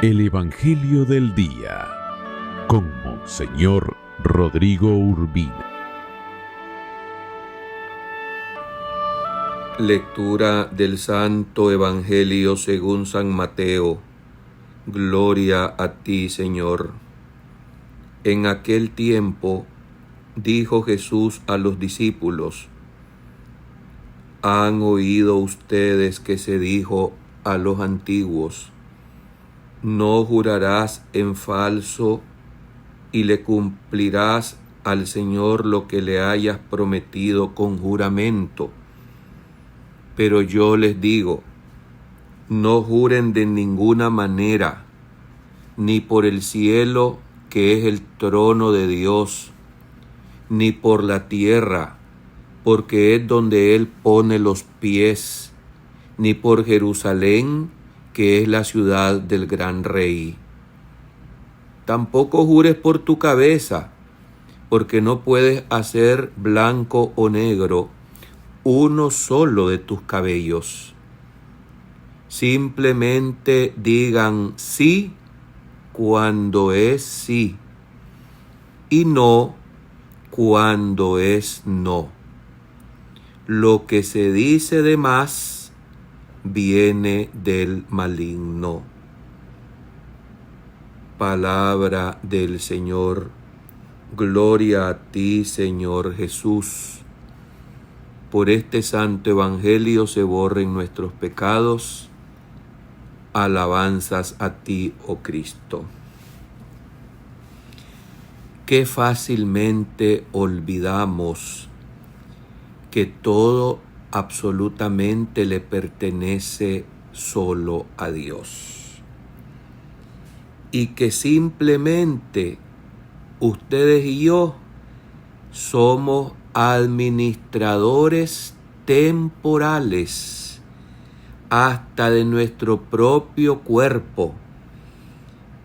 El Evangelio del Día con Monseñor Rodrigo Urbina. Lectura del Santo Evangelio según San Mateo. Gloria a ti, Señor. En aquel tiempo dijo Jesús a los discípulos: ¿Han oído ustedes que se dijo a los antiguos: no jurarás en falso y le cumplirás al Señor lo que le hayas prometido con juramento? Pero yo les digo, no juren de ninguna manera, ni por el cielo, que es el trono de Dios, ni por la tierra, porque es donde Él pone los pies, ni por Jerusalén, que es la ciudad del gran Rey. Tampoco jures por tu cabeza, porque no puedes hacer blanco o negro uno solo de tus cabellos. Simplemente digan sí cuando es sí y no cuando es no. Lo que se dice de más viene del maligno. Palabra del Señor. Gloria a ti, Señor Jesús. Por este santo evangelio se borren nuestros pecados. Alabanzas a ti, oh Cristo. Qué fácilmente olvidamos que todo absolutamente le pertenece solo a Dios. Y que simplemente ustedes y yo somos administradores temporales hasta de nuestro propio cuerpo.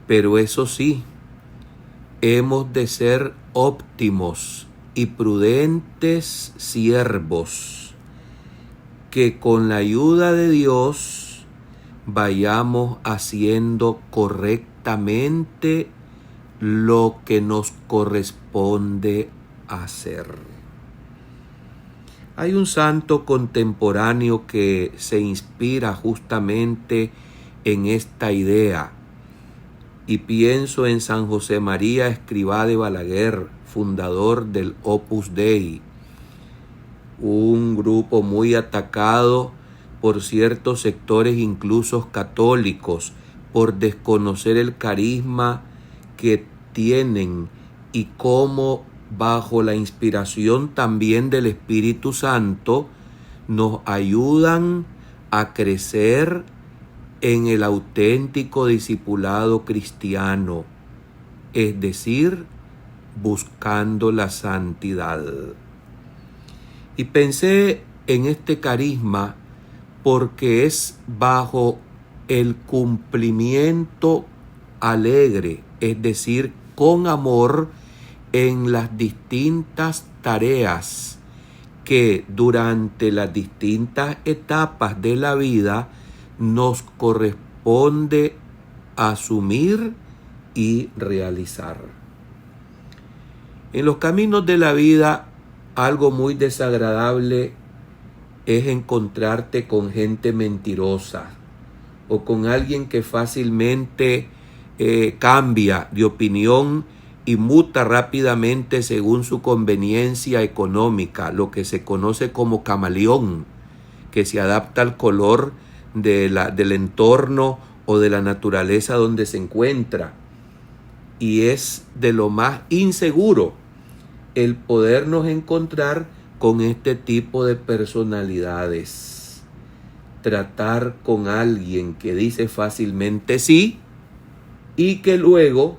Pero eso sí, hemos de ser óptimos y prudentes siervos, que con la ayuda de Dios vayamos haciendo correctamente lo que nos corresponde hacer. Hay un santo contemporáneo que se inspira justamente en esta idea, y pienso en San José María Escrivá de Balaguer, fundador del Opus Dei, un grupo muy atacado por ciertos sectores, incluso católicos, por desconocer el carisma que tienen y cómo, bajo la inspiración también del Espíritu Santo, nos ayudan a crecer en el auténtico discipulado cristiano, es decir, buscando la santidad. Y pensé en este carisma porque es bajo el cumplimiento alegre, es decir, con amor en las distintas tareas que durante las distintas etapas de la vida nos corresponde asumir y realizar. En los caminos de la vida, algo muy desagradable es encontrarte con gente mentirosa o con alguien que fácilmente cambia de opinión y muta rápidamente según su conveniencia económica, lo que se conoce como camaleón, que se adapta al color del entorno o de la naturaleza donde se encuentra. Y es de lo más inseguro el podernos encontrar con este tipo de personalidades. Tratar con alguien que dice fácilmente sí y que luego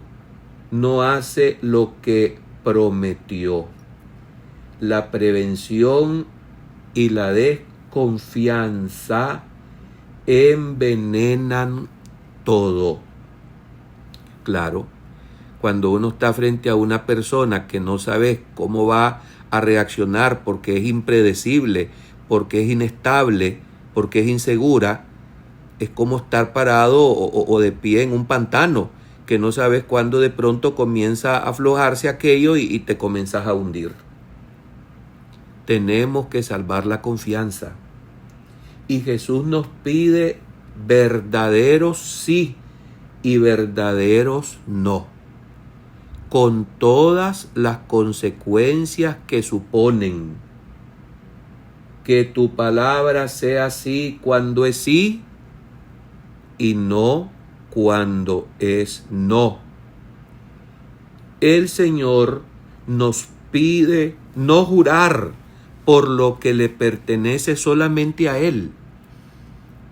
no hace lo que prometió. La prevención y la desconfianza envenenan todo. Claro, cuando uno está frente a una persona que no sabe cómo va a reaccionar porque es impredecible, porque es inestable, porque es insegura, es como estar parado o de pie en un pantano, que no sabes cuándo de pronto comienza a aflojarse aquello y te comienzas a hundir. Tenemos que salvar la confianza. Y Jesús nos pide verdaderos sí y verdaderos no, con todas las consecuencias que suponen. Que tu palabra sea sí cuando es sí y no cuando es no. El Señor nos pide no jurar por lo que le pertenece solamente a Él.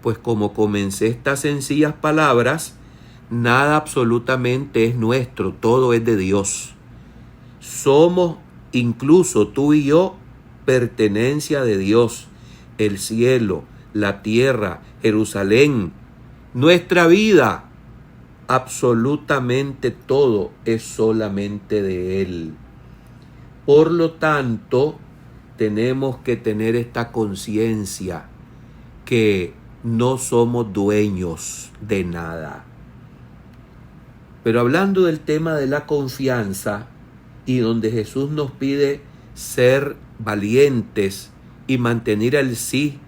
Pues como comencé estas sencillas palabras, nada absolutamente es nuestro, todo es de Dios. Somos, incluso tú y yo, pertenencia de Dios. El cielo, la tierra, Jerusalén, nuestra vida, absolutamente todo es solamente de Él. Por lo tanto, tenemos que tener esta conciencia que no somos dueños de nada. Pero hablando del tema de la confianza, y donde Jesús nos pide ser valientes y mantener el sí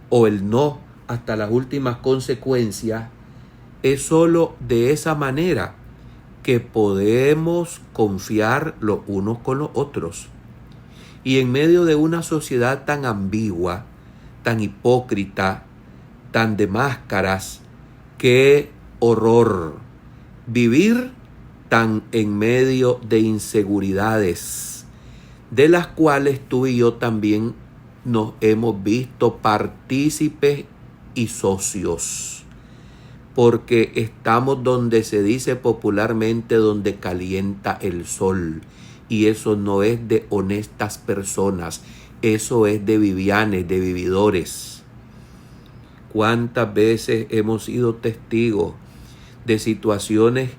o el no hasta las últimas consecuencias, es solo de esa manera que podemos confiar los unos con los otros. Y en medio de una sociedad tan ambigua, tan hipócrita, tan de máscaras, qué horror vivir tan en medio de inseguridades, de las cuales tú y yo también nos hemos visto partícipes y socios, porque estamos donde se dice popularmente, donde calienta el sol, y eso no es de honestas personas, eso es de vivianes, de vividores. ¿Cuántas veces hemos sido testigos de situaciones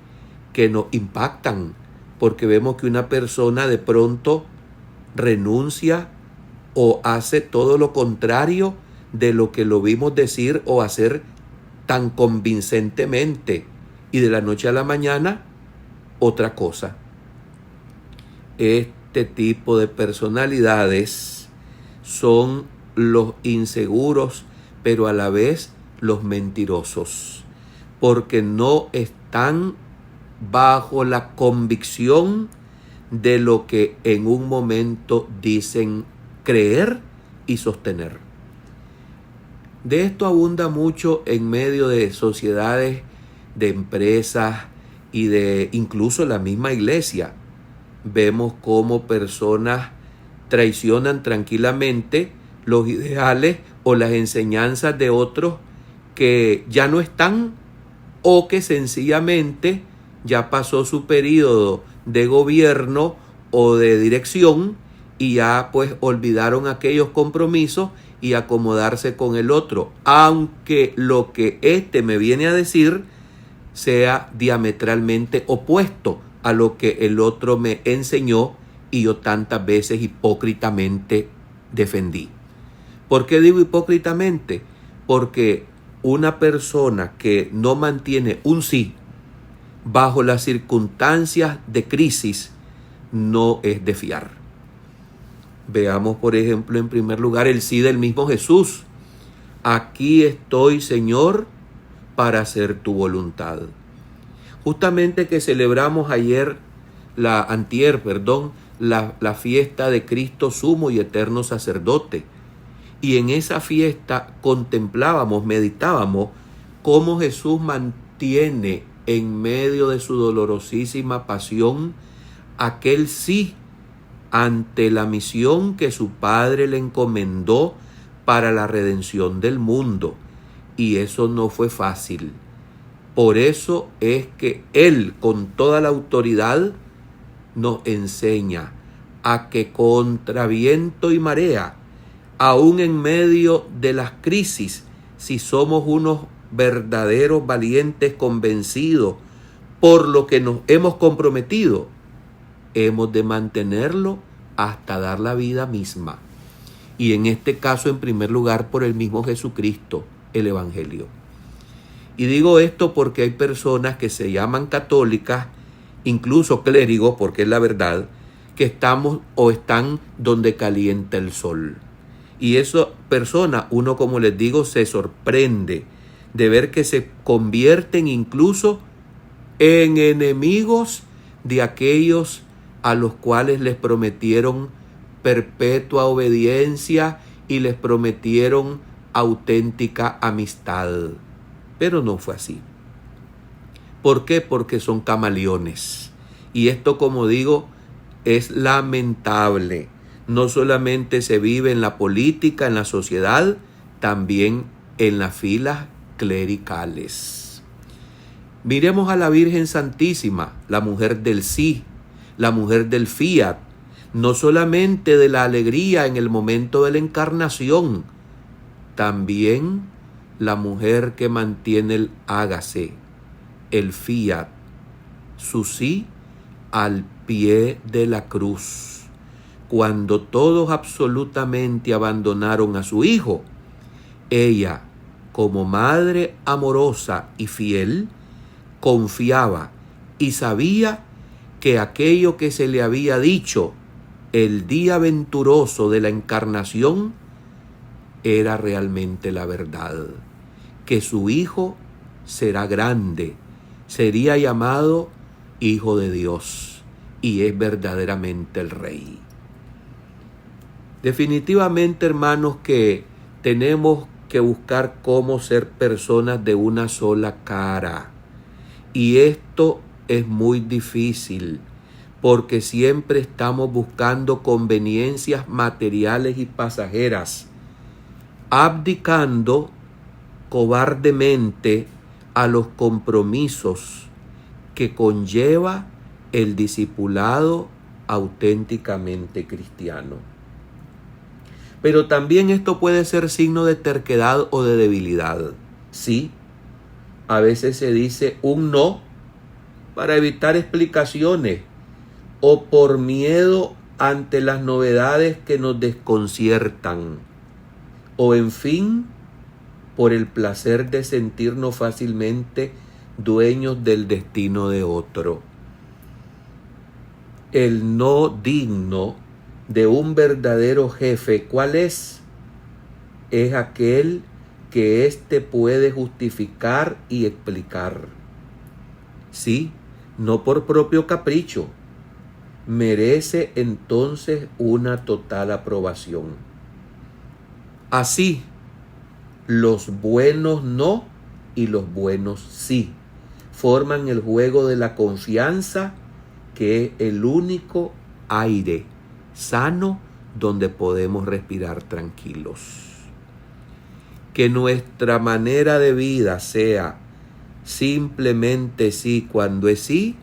que nos impactan? Porque vemos que una persona de pronto renuncia o hace todo lo contrario de lo que lo vimos decir o hacer tan convincentemente, y de la noche a la mañana otra cosa. Este tipo de personalidades son los inseguros, pero a la vez los mentirosos, porque no están bajo la convicción de lo que en un momento dicen creer y sostener. De esto abunda mucho en medio de sociedades, de empresas y de incluso la misma iglesia. Vemos cómo personas traicionan tranquilamente los ideales o las enseñanzas de otros que ya no están, o que sencillamente ya pasó su periodo de gobierno o de dirección y ya pues olvidaron aquellos compromisos y acomodarse con el otro, aunque lo que éste me viene a decir sea diametralmente opuesto a lo que el otro me enseñó y yo tantas veces hipócritamente defendí. ¿Por qué digo hipócritamente? Porque una persona que no mantiene un sí bajo las circunstancias de crisis no es de fiar. Veamos, por ejemplo, en primer lugar, el sí del mismo Jesús. Aquí estoy, Señor, para hacer tu voluntad. Justamente que celebramos la fiesta de Cristo sumo y eterno sacerdote. Y en esa fiesta contemplábamos, meditábamos cómo Jesús mantiene en medio de su dolorosísima pasión aquel sí ante la misión que su Padre le encomendó para la redención del mundo. Y eso no fue fácil. Por eso es que Él, con toda la autoridad, nos enseña a que contra viento y marea, aún en medio de las crisis, si somos unos verdaderos valientes convencidos por lo que nos hemos comprometido, hemos de mantenerlo hasta dar la vida misma. Y en este caso, en primer lugar, por el mismo Jesucristo, el Evangelio. Y digo esto porque hay personas que se llaman católicas, incluso clérigos, porque es la verdad, que estamos o están donde calienta el sol. Y esa persona, uno como les digo, se sorprende de ver que se convierten incluso en enemigos de aquellos a los cuales les prometieron perpetua obediencia y les prometieron auténtica amistad. Pero no fue así. ¿Por qué? Porque son camaleones. Y esto, como digo, es lamentable. No solamente se vive en la política, en la sociedad, también en las filas clericales. Miremos a la Virgen Santísima, la mujer del sí, la mujer del fiat, no solamente de la alegría en el momento de la encarnación, también la mujer que mantiene el hágase, el fiat, su sí al pie de la cruz. Cuando todos absolutamente abandonaron a su hijo, ella, como madre amorosa y fiel, confiaba y sabía que aquello que se le había dicho el día venturoso de la encarnación era realmente la verdad, que su hijo será grande, sería llamado Hijo de Dios y es verdaderamente el Rey. Definitivamente, hermanos, que tenemos que buscar cómo ser personas de una sola cara. Y esto es muy difícil porque siempre estamos buscando conveniencias materiales y pasajeras, abdicando cobardemente a los compromisos que conlleva el discipulado auténticamente cristiano. Pero también esto puede ser signo de terquedad o de debilidad. Sí, a veces se dice un no para evitar explicaciones o por miedo ante las novedades que nos desconciertan, o en fin, por el placer de sentirnos fácilmente dueños del destino de otro. El no digno de un verdadero jefe, ¿cuál es? Es aquel que éste puede justificar y explicar. Sí, no por propio capricho. Merece entonces una total aprobación. Así, los buenos no y los buenos sí forman el juego de la confianza, que es el único aire sano donde podemos respirar tranquilos. Que nuestra manera de vida sea simplemente sí cuando es sí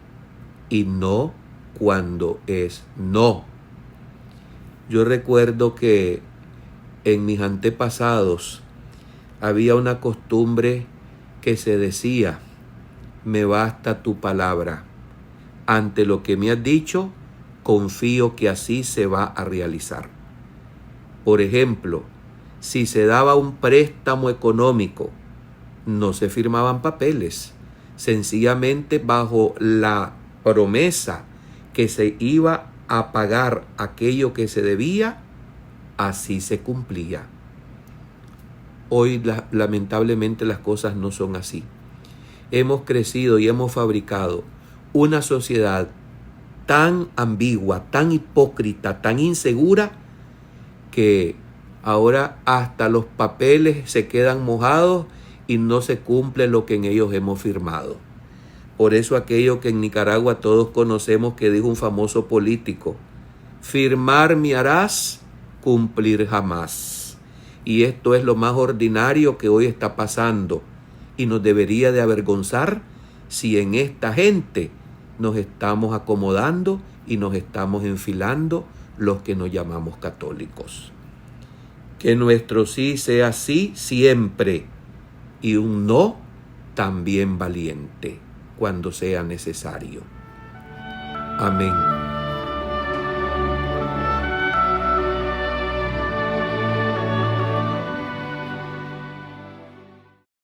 y no cuando es no. Yo recuerdo que en mis antepasados había una costumbre que se decía: me basta tu palabra. Ante lo que me has dicho, confío que así se va a realizar. Por ejemplo, si se daba un préstamo económico, no se firmaban papeles, sencillamente bajo la promesa que se iba a pagar aquello que se debía, así se cumplía. Hoy lamentablemente las cosas no son así. Hemos crecido y hemos fabricado una sociedad tan ambigua, tan hipócrita, tan insegura, que ahora hasta los papeles se quedan mojados y no se cumple lo que en ellos hemos firmado. Por eso aquello que en Nicaragua todos conocemos que dijo un famoso político: firmar me harás, cumplir jamás. Y esto es lo más ordinario que hoy está pasando y nos debería de avergonzar si en esta gente nos estamos acomodando y nos estamos enfilando los que nos llamamos católicos. Que nuestro sí sea sí siempre y un no también valiente cuando sea necesario. Amén.